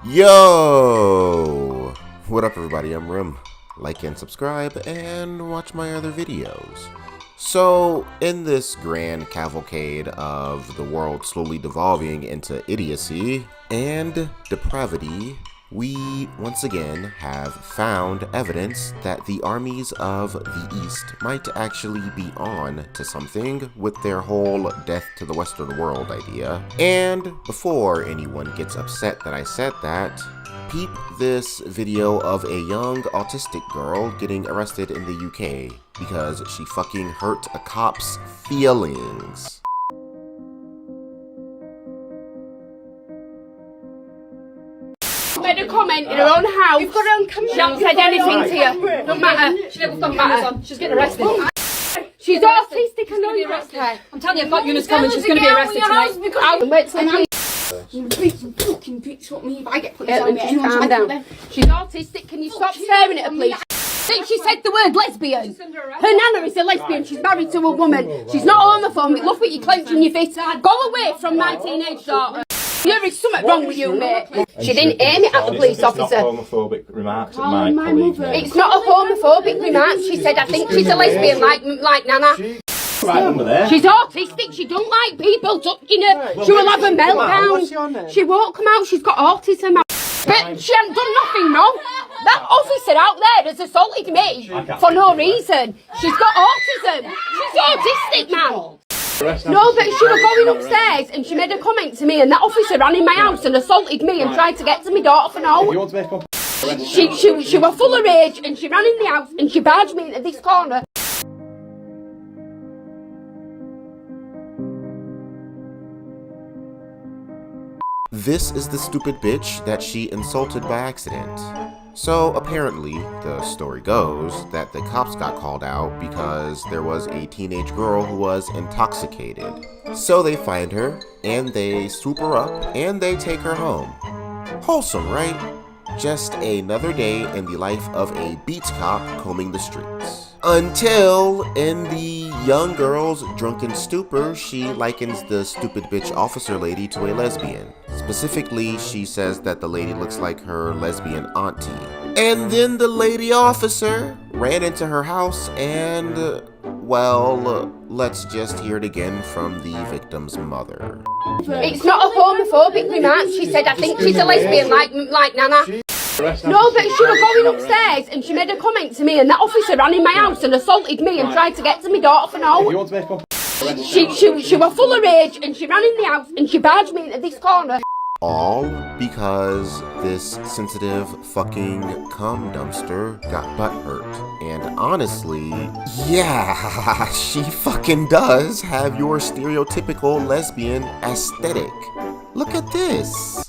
Yo! What up everybody, I'm Rim. Like and subscribe and watch my other videos. So, in this grand cavalcade of the world slowly devolving into idiocy and depravity, we once again have found evidence that the armies of the East might actually be on to something with their whole death to the Western world idea. And before anyone gets upset that I said that, peep this video of a young autistic girl getting arrested in the UK because she fucking hurt a cop's feelings. Made a comment in her own house. You've got her on camera. She hasn't said anything to you. Don't matter. Don't matter. She's getting arrested. She's autistic, I know you're okay. I'm telling you, I've got Eunice coming. She's going to be arrested tonight. I'll wait till I fucking bitch, what me if I get put on me? calm down. She's autistic, can you stop staring at her please? She said the word lesbian. Her nana is a lesbian, she's married to a woman. She's not homophobic, look what you're clenching your fist. Go away from my teenage daughter. There is something wrong with you, mate. She didn't aim it at the police officer. It's not homophobic remarks at my colleague. It's not a homophobic remark. She said, I think she's a lesbian like Nana. Right under there. She's autistic, she don't like people touching her. She will have a meltdown. She won't come out, she's got autism. But she hasn't done nothing wrong. That officer out there has assaulted me for no reason. She's got autism. She's autistic, man. No, but she was going upstairs and she made a comment to me and that officer ran in my house and assaulted me and tried to get to my daughter for now. She was full of rage and she ran in the house and she barged me into this corner. This is the stupid bitch that she insulted by accident. So apparently, the story goes that the cops got called out because there was a teenage girl who was intoxicated. So they find her, and they swoop her up, and they take her home. Wholesome, right? Just another day in the life of a beat cop combing the streets. Until, in the young girl's drunken stupor, she likens the stupid bitch officer lady to a lesbian. Specifically, she says that the lady looks like her lesbian auntie. And then the lady officer ran into her house and, well, let's just hear it again from the victim's mother. It's not a homophobic remark. She said, I think she's a lesbian like Nana. No, but she was going upstairs and she made a comment to me and that officer ran in my house and assaulted me and tried to get to my daughter for now. She was full of rage and she ran in the house and she barged me into this corner. All because this sensitive fucking cum dumpster got butthurt. And honestly, yeah, she fucking does have your stereotypical lesbian aesthetic. Look at this.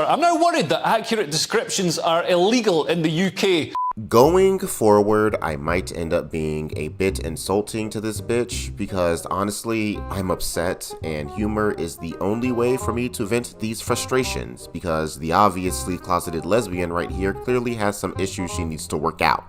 I'm now worried that accurate descriptions are illegal in the UK. Going forward, I might end up being a bit insulting to this bitch because honestly, I'm upset and humor is the only way for me to vent these frustrations because the obviously closeted lesbian right here clearly has some issues she needs to work out.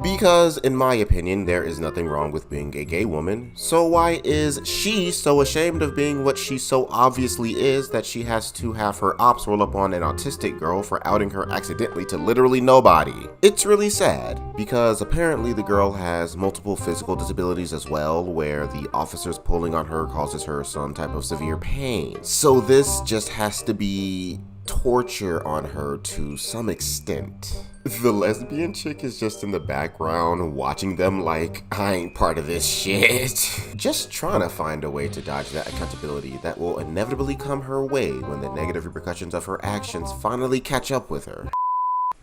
Because in my opinion, there is nothing wrong with being a gay woman, so why is she so ashamed of being what she so obviously is that she has to have her ops roll up on an autistic girl for outing her accidentally to literally nobody? It's really sad because apparently the girl has multiple physical disabilities as well, where the officers pulling on her causes her some type of severe pain. So this just has to be torture on her to some extent. The lesbian chick is just in the background watching them like, I ain't part of this shit. Just trying to find a way to dodge that accountability that will inevitably come her way when the negative repercussions of her actions finally catch up with her.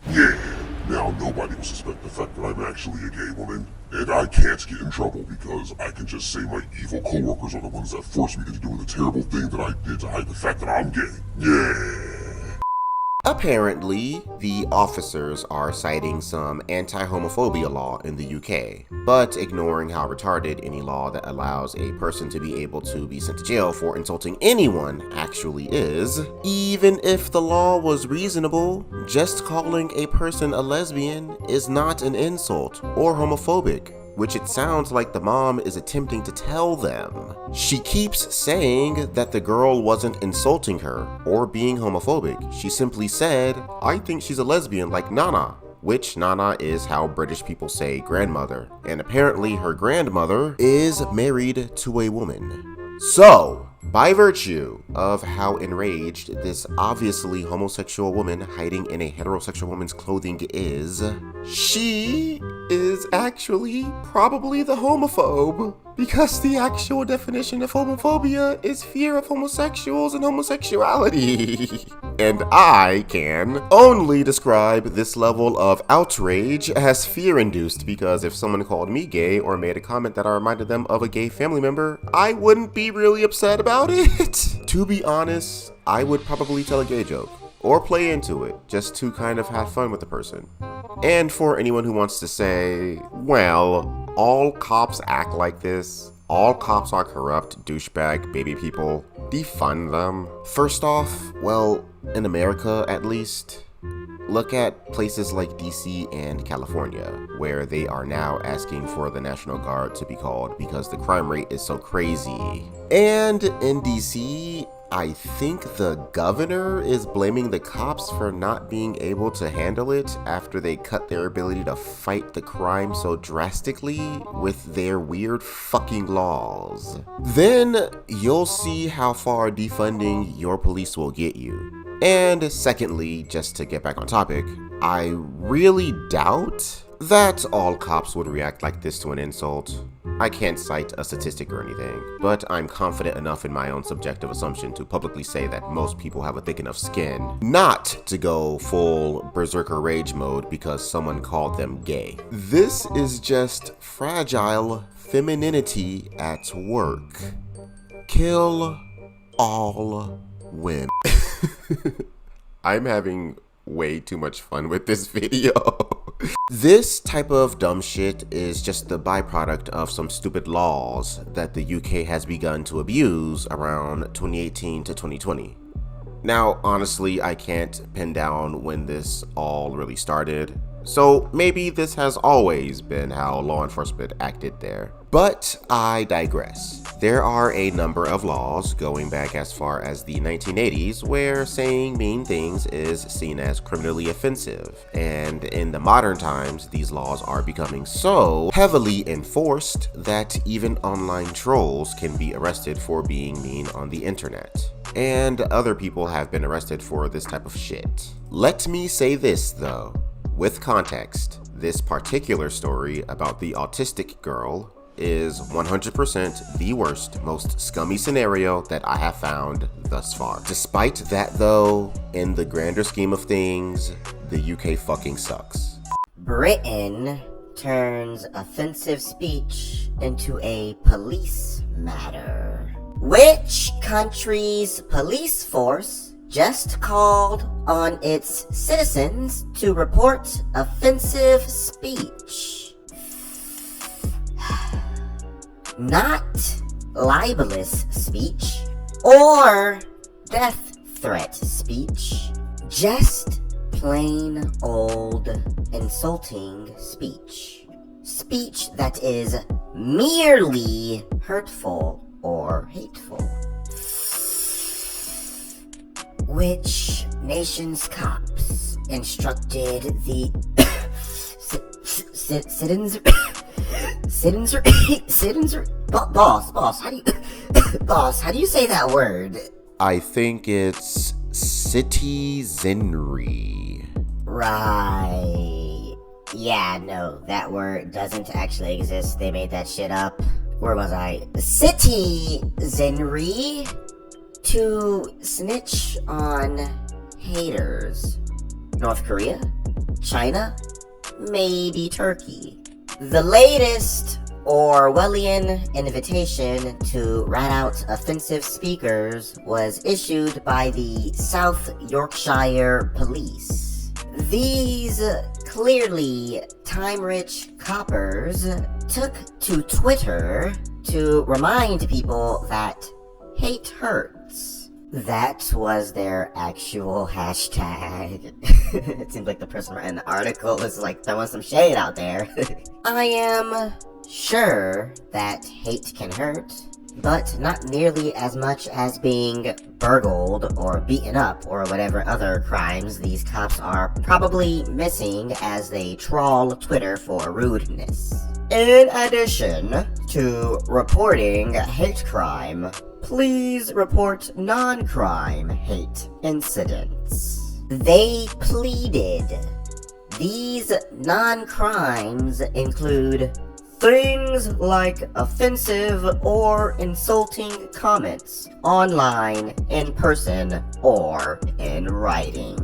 Yeah, now nobody will suspect the fact that I'm actually a gay woman, and I can't get in trouble because I can just say my evil coworkers are the ones that forced me into doing the terrible thing that I did to hide the fact that I'm gay. Yeah. Apparently, the officers are citing some anti-homophobia law in the UK, but ignoring how retarded any law that allows a person to be able to be sent to jail for insulting anyone actually is. Even if the law was reasonable, just calling a person a lesbian is not an insult or homophobic, which it sounds like the mom is attempting to tell them. She keeps saying that the girl wasn't insulting her or being homophobic. She simply said, "I think she's a lesbian like Nana," which Nana is how British people say grandmother, and apparently her grandmother is married to a woman. So, by virtue of how enraged this obviously homosexual woman hiding in a heterosexual woman's clothing is, she is actually probably the homophobe, because the actual definition of homophobia is fear of homosexuals and homosexuality. And I can only describe this level of outrage as fear-induced, because if someone called me gay or made a comment that I reminded them of a gay family member, I wouldn't be really upset about it. To be honest, I would probably tell a gay joke or play into it just to kind of have fun with the person. And for anyone who wants to say, well, all cops act like this, all cops are corrupt, douchebag, baby people, defund them. First off, well, in America at least, look at places like DC and California, where they are now asking for the National Guard to be called because the crime rate is so crazy. And in DC, I think the governor is blaming the cops for not being able to handle it after they cut their ability to fight the crime so drastically with their weird fucking laws. Then you'll see how far defunding your police will get you. And secondly, just to get back on topic, I really doubt that all cops would react like this to an insult. I can't cite a statistic or anything, but I'm confident enough in my own subjective assumption to publicly say that most people have a thick enough skin not to go full berserker rage mode because someone called them gay. This is just fragile femininity at work. Kill all women. I'm having way too much fun with this video. This type of dumb shit is just the byproduct of some stupid laws that the UK has begun to abuse around 2018 to 2020. Now, honestly, I can't pin down when this all really started, so maybe this has always been how law enforcement acted there. But I digress. There are a number of laws going back as far as the 1980s where saying mean things is seen as criminally offensive, and in the modern times these laws are becoming so heavily enforced that even online trolls can be arrested for being mean on the internet. And other people have been arrested for this type of shit. Let me say this though, with context, this particular story about the autistic girl is 100% the worst, most scummy scenario that I have found thus far. Despite that though, in the grander scheme of things, the UK fucking sucks. Britain turns offensive speech into a police matter. Which country's police force just called on its citizens to report offensive speech? Not libelous speech or death threat speech, just plain old insulting speech. Speech that is merely hurtful or hateful. Which nation's cops instructed the boss, how do you say that word? I think it's citizenry. Right. Yeah, no, that word doesn't actually exist. They made that shit up. Where was I? Citizenry to snitch on haters. North Korea? China? Maybe Turkey. The latest Orwellian invitation to rat out offensive speakers was issued by the South Yorkshire Police. These clearly time-rich coppers took to Twitter to remind people that hate hurts. That was their actual hashtag. It seems like the person writing the article is like throwing some shade out there. I am sure that hate can hurt, but not nearly as much as being burgled or beaten up or whatever other crimes these cops are probably missing as they trawl Twitter for rudeness. In addition to reporting hate crime, please report non-crime hate incidents. They pleaded. These non-crimes include things like offensive or insulting comments online, in person, or in writing.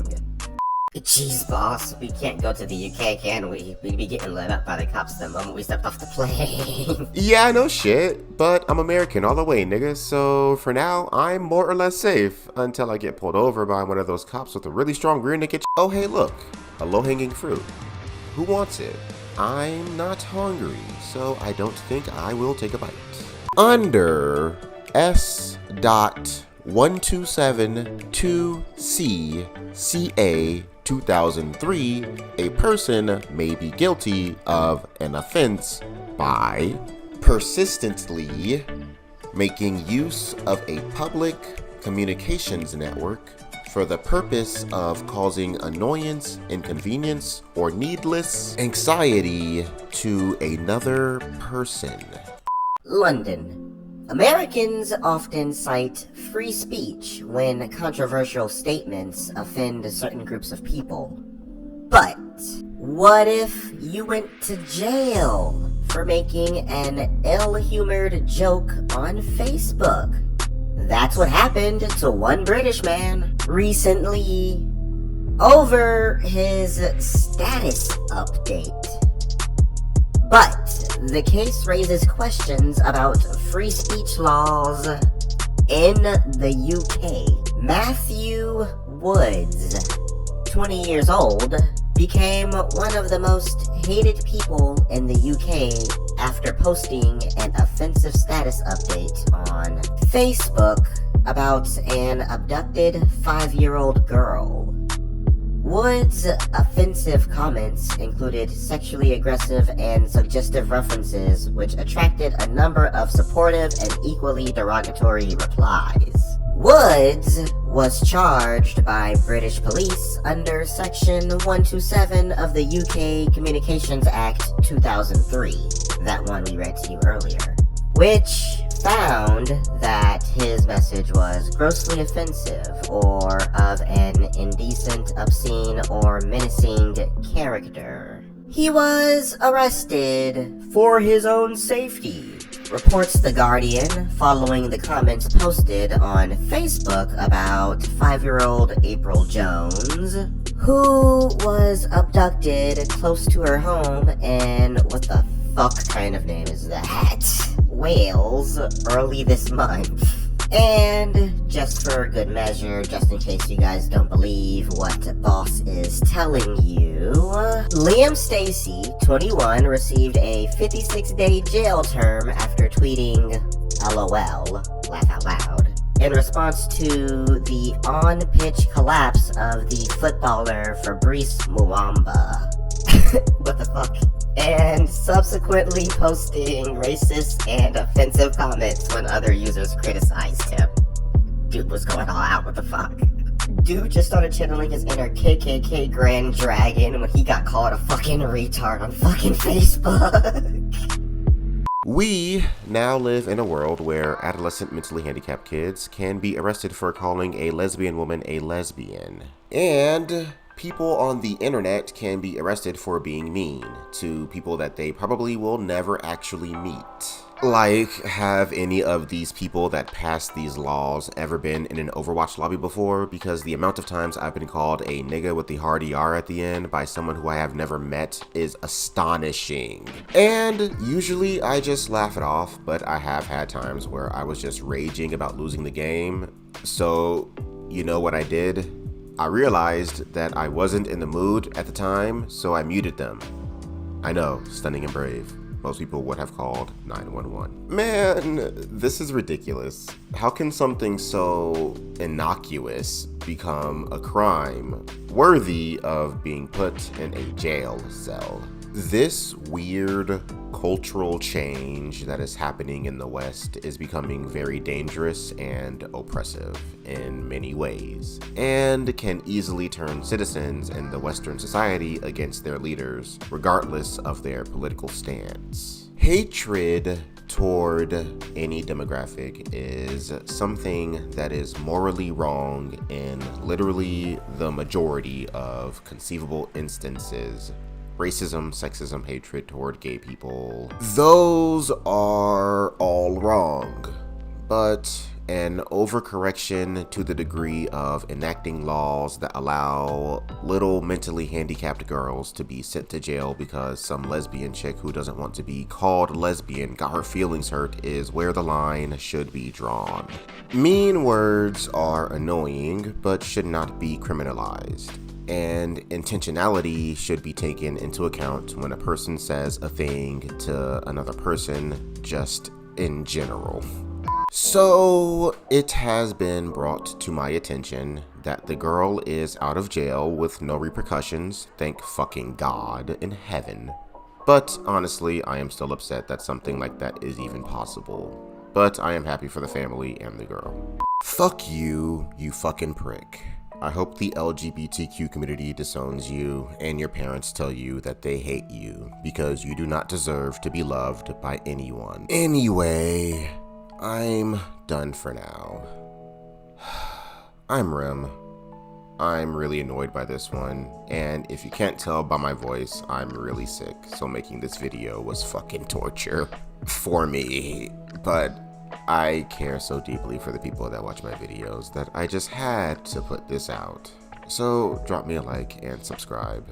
Jeez, boss, we can't go to the UK, can we? We'd be getting lit up by the cops the moment we stepped off the plane. Yeah, no shit, but I'm American all the way, nigga, so for now, I'm more or less safe until I get pulled over by one of those cops with a really strong rear naked. Oh, hey, look, a low-hanging fruit. Who wants it? I'm not hungry, so I don't think I will take a bite. Under S.1272C CA 2003, a person may be guilty of an offense by persistently making use of a public communications network for the purpose of causing annoyance, inconvenience, or needless anxiety to another person. London. Americans often cite free speech when controversial statements offend certain groups of people. But what if you went to jail for making an ill-humored joke on Facebook? That's what happened to one British man recently over his status update. But the case raises questions about free speech laws in the UK. Matthew Woods, 20 years old, became one of the most hated people in the UK after posting an offensive status update on Facebook about an abducted 5-year-old girl. Wood's offensive comments included sexually aggressive and suggestive references, which attracted a number of supportive and equally derogatory replies. Woods was charged by British police under Section 127 of the UK Communications Act 2003, that one we read to you earlier, which found that his message was grossly offensive or of an indecent, obscene, or menacing character. He was arrested for his own safety, reports The Guardian, following the comments posted on Facebook about 5-year-old April Jones, who was abducted close to her home in, what the fuck kind of name is that? Wales, early this month. And just for good measure, just in case you guys don't believe what Boss is telling you, Liam Stacy, 21, received a 56-day jail term after tweeting LOL, laugh out loud, in response to the on-pitch collapse of the footballer Fabrice Muamba. What the fuck? And subsequently posting racist and offensive comments when other users criticized him. Dude was going all out, what the fuck? Dude just started channeling his inner KKK Grand Dragon when he got called a fucking retard on fucking Facebook. We now live in a world where adolescent mentally handicapped kids can be arrested for calling a lesbian woman a lesbian. And People on the internet can be arrested for being mean to people that they probably will never actually meet. Like, have any of these people that passed these laws ever been in an Overwatch lobby before? Because the amount of times I've been called a nigga with the hard ER at the end by someone who I have never met is astonishing. And usually I just laugh it off, but I have had times where I was just raging about losing the game. So, you know what I did? I realized that I wasn't in the mood at the time, so I muted them. I know, stunning and brave. Most people would have called 911. Man, this is ridiculous. How can something so innocuous become a crime worthy of being put in a jail cell? This weird cultural change that is happening in the West is becoming very dangerous and oppressive in many ways, and can easily turn citizens in the Western society against their leaders, regardless of their political stance. Hatred toward any demographic is something that is morally wrong in literally the majority of conceivable instances. Racism, sexism, hatred toward gay people, those are all wrong. But an overcorrection to the degree of enacting laws that allow little mentally handicapped girls to be sent to jail because some lesbian chick who doesn't want to be called lesbian got her feelings hurt is where the line should be drawn. Mean words are annoying, but should not be criminalized. And intentionality should be taken into account when a person says a thing to another person, just in general. So it has been brought to my attention that the girl is out of jail with no repercussions, thank fucking God in heaven. But honestly, I am still upset that something like that is even possible. But I am happy for the family and the girl. Fuck you, you fucking prick. I hope the LGBTQ community disowns you and your parents tell you that they hate you because you do not deserve to be loved by anyone. Anyway, I'm done for now. I'm Rim. I'm really annoyed by this one, and if you can't tell by my voice, I'm really sick, so making this video was fucking torture for me. But I care so deeply for the people that watch my videos that I just had to put this out. So drop me a like and subscribe.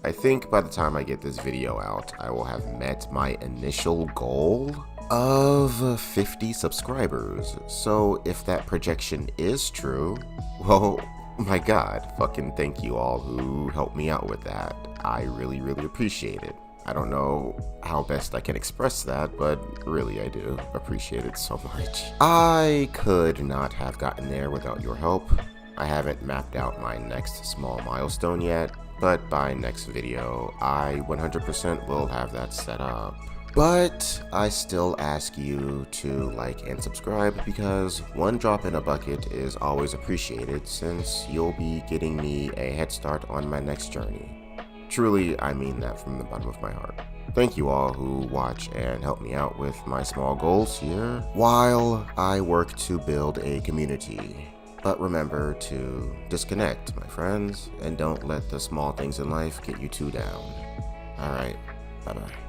I think by the time I get this video out, I will have met my initial goal of 50 subscribers. So if that projection is true, well, my God, fucking thank you all who helped me out with that. I really, really appreciate it. I don't know how best I can express that, but really I do appreciate it so much. I could not have gotten there without your help. I haven't mapped out my next small milestone yet, but by next video, I 100% will have that set up. But I still ask you to like and subscribe because one drop in a bucket is always appreciated since you'll be getting me a head start on my next journey. Truly, I mean that from the bottom of my heart. Thank you all who watch and help me out with my small goals here while I work to build a community. But remember to disconnect, my friends, and don't let the small things in life get you too down. Alright, bye-bye.